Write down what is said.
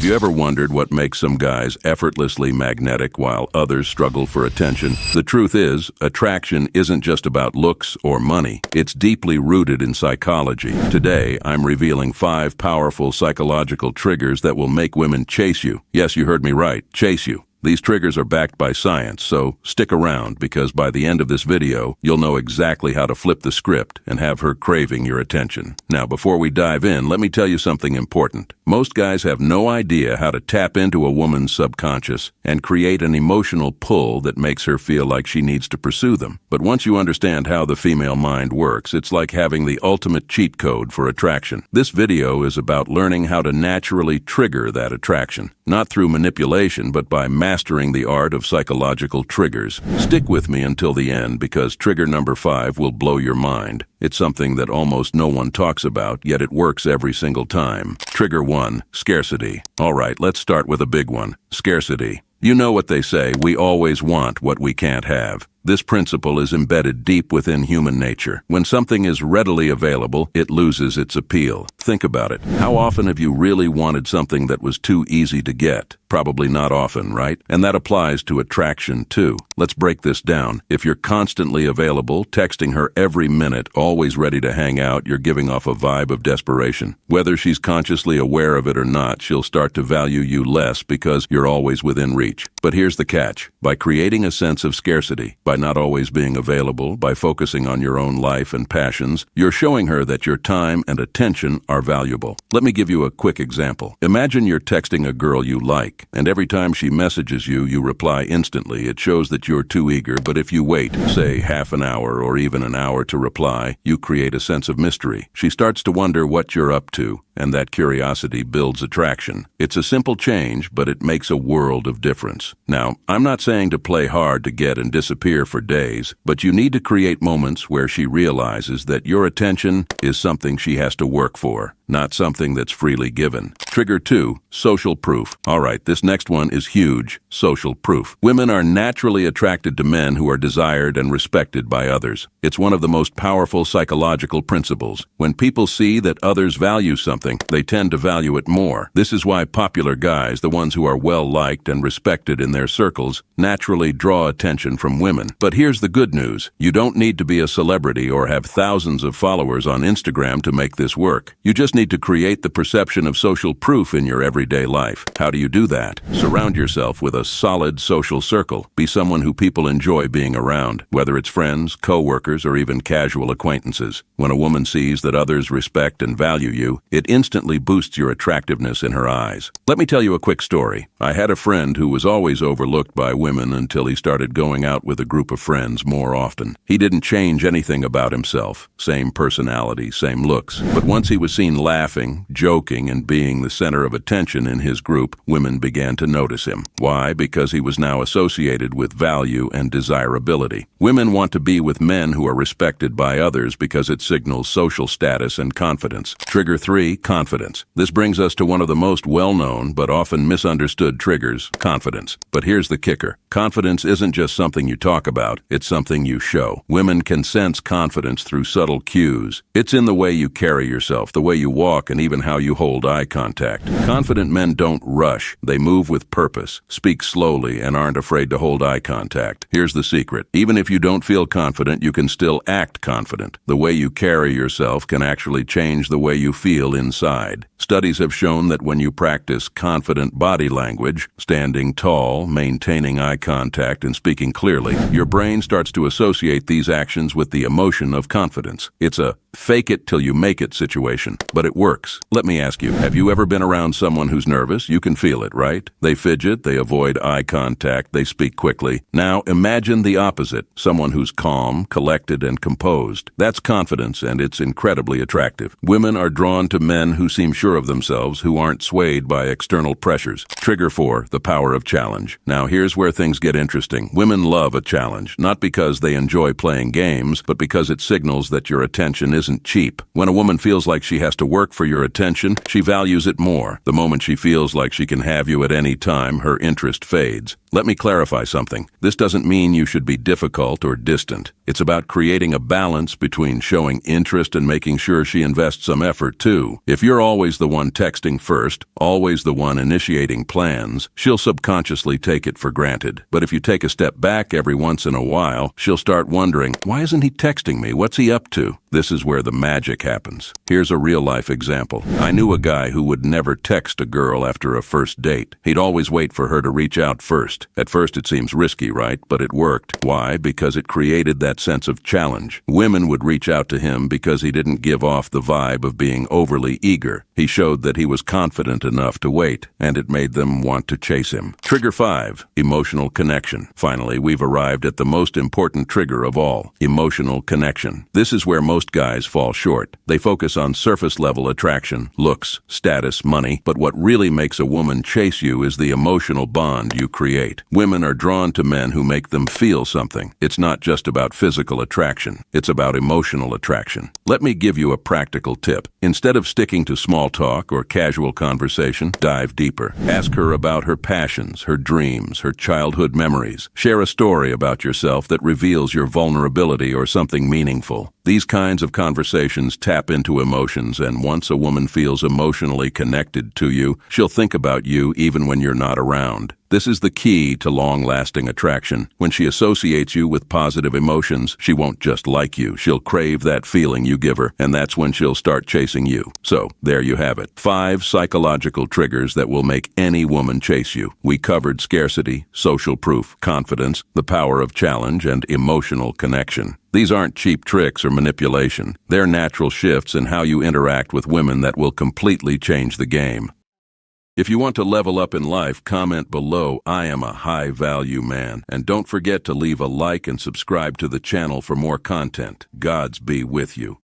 Have you ever wondered what makes some guys effortlessly magnetic while others struggle for attention? The truth is, attraction isn't just about looks or money. It's deeply rooted in psychology. Today, I'm revealing 5 powerful psychological triggers that will make women chase you. Yes, you heard me right, chase you. These triggers are backed by science, so stick around because by the end of this video, you'll know exactly how to flip the script and have her craving your attention. Now, before we dive in, let me tell you something important. Most guys have no idea how to tap into a woman's subconscious and create an emotional pull that makes her feel like she needs to pursue them. But once you understand how the female mind works, it's like having the ultimate cheat code for attraction. This video is about learning how to naturally trigger that attraction, not through manipulation, but by mastering the art of psychological triggers. Stick with me until the end because trigger number 5 will blow your mind. It's something that almost no one talks about, yet it works every single time. Trigger 1, scarcity. All right, let's start with a big one, scarcity. You know what they say, we always want what we can't have. This principle is embedded deep within human nature. When something is readily available, it loses its appeal. Think about it. How often have you really wanted something that was too easy to get? Probably not often, right? And that applies to attraction too. Let's break this down. If you're constantly available, texting her every minute, always ready to hang out, you're giving off a vibe of desperation. Whether she's consciously aware of it or not, she'll start to value you less because you're always within reach. But here's the catch. By creating a sense of scarcity, by not always being available, by focusing on your own life and passions, you're showing her that your time and attention are valuable. Let me give you a quick example. Imagine you're texting a girl you like, and every time she messages you, you reply instantly. It shows that you're too eager, but if you wait, say half an hour or even an hour to reply, you create a sense of mystery. She starts to wonder what you're up to, and that curiosity builds attraction. It's a simple change, but it makes a world of difference. Now, I'm not saying to play hard to get and disappear for days, but you need to create moments where she realizes that your attention is something she has to work for, not something that's freely given. Trigger 2, social proof. All right, this next one is huge, social proof. Women are naturally attracted to men who are desired and respected by others. It's one of the most powerful psychological principles. When people see that others value something, they tend to value it more. This is why popular guys, the ones who are well-liked and respected in their circles, naturally draw attention from women. But here's the good news. You don't need to be a celebrity or have thousands of followers on Instagram to make this work. You just need to create the perception of social proof in your everyday life. How do you do that? Surround yourself with a solid social circle. Be someone who people enjoy being around, whether it's friends, co-workers, or even casual acquaintances. When a woman sees that others respect and value you, it instantly boosts your attractiveness in her eyes. Let me tell you a quick story. I had a friend who was always overlooked by women until he started going out with a group of friends more often. He didn't change anything about himself. Same personality, same looks. But once he was seen laughing, joking, and being the center of attention in his group, women began to notice him. Why? Because he was now associated with value and desirability. Women want to be with men who are respected by others because it signals social status and confidence. Trigger 3, confidence. This brings us to one of the most well-known but often misunderstood triggers, confidence. But here's the kicker. Confidence isn't just something you talk about, it's something you show. Women can sense confidence through subtle cues. It's in the way you carry yourself, the way you walk, and even how you hold eye contact. Confident men don't rush. They move with purpose, speak slowly, and aren't afraid to hold eye contact. Here's the secret. Even if you don't feel confident, you can still act confident. The way you carry yourself can actually change the way you feel inside. Studies have shown that when you practice confident body language, standing tall, maintaining eye contact, and speaking clearly, your brain starts to associate these actions with the emotion of confidence. It's a fake it till you make it situation, but it works. Let me ask you, have you ever been around someone who's nervous? You can feel it, right? They fidget, they avoid eye contact, they speak quickly. Now imagine the opposite, someone who's calm, collected, and composed. That's confidence, and it's incredibly attractive. Women are drawn to men who seem sure of themselves, who aren't swayed by external pressures. Trigger 4, the power of challenge. Now here's where things get interesting. Women love a challenge, not because they enjoy playing games, but because it signals that your attention isn't cheap. When a woman feels like she has to work for your attention, she values it more. The moment she feels like she can have you at any time, her interest fades. Let me clarify something. This doesn't mean you should be difficult or distant. It's about creating a balance between showing interest and making sure she invests some effort too. If you're always the one texting first, always the one initiating plans, she'll subconsciously take it for granted. But if you take a step back every once in a while, she'll start wondering, why isn't he texting me? What's he up to? This is where the magic happens. Here's a real-life example. I knew a guy who would never text a girl after a first date. He'd always wait for her to reach out first. At first it seems risky, right? But it worked. Why? Because it created that sense of challenge. Women would reach out to him because he didn't give off the vibe of being overly eager. He showed that he was confident enough to wait, and it made them want to chase him. Trigger 5, emotional connection. Finally, we've arrived at the most important trigger of all, emotional connection. This is where most guys fall short. They focus on surface-level attraction, looks, status, money, but what really makes a woman chase you is the emotional bond you create. Women are drawn to men who make them feel something. It's not just about physical attraction. It's about emotional attraction. Let me give you a practical tip. Instead of sticking to small talk or casual conversation, dive deeper. Ask her about her passions, her dreams, her childhood memories. Share a story about yourself that reveals your vulnerability or something meaningful. These kinds of conversations tap into emotions, and once a woman feels emotionally connected to you, she'll think about you even when you're not around. This is the key to long-lasting attraction. When she associates you with positive emotions, she won't just like you. She'll crave that feeling you give her, and that's when she'll start chasing you. So, there you have it. 5 psychological triggers that will make any woman chase you. We covered scarcity, social proof, confidence, the power of challenge, and emotional connection. These aren't cheap tricks or manipulation. They're natural shifts in how you interact with women that will completely change the game. If you want to level up in life, comment below, "I am a high-value man." And don't forget to leave a like and subscribe to the channel for more content. Gods be with you.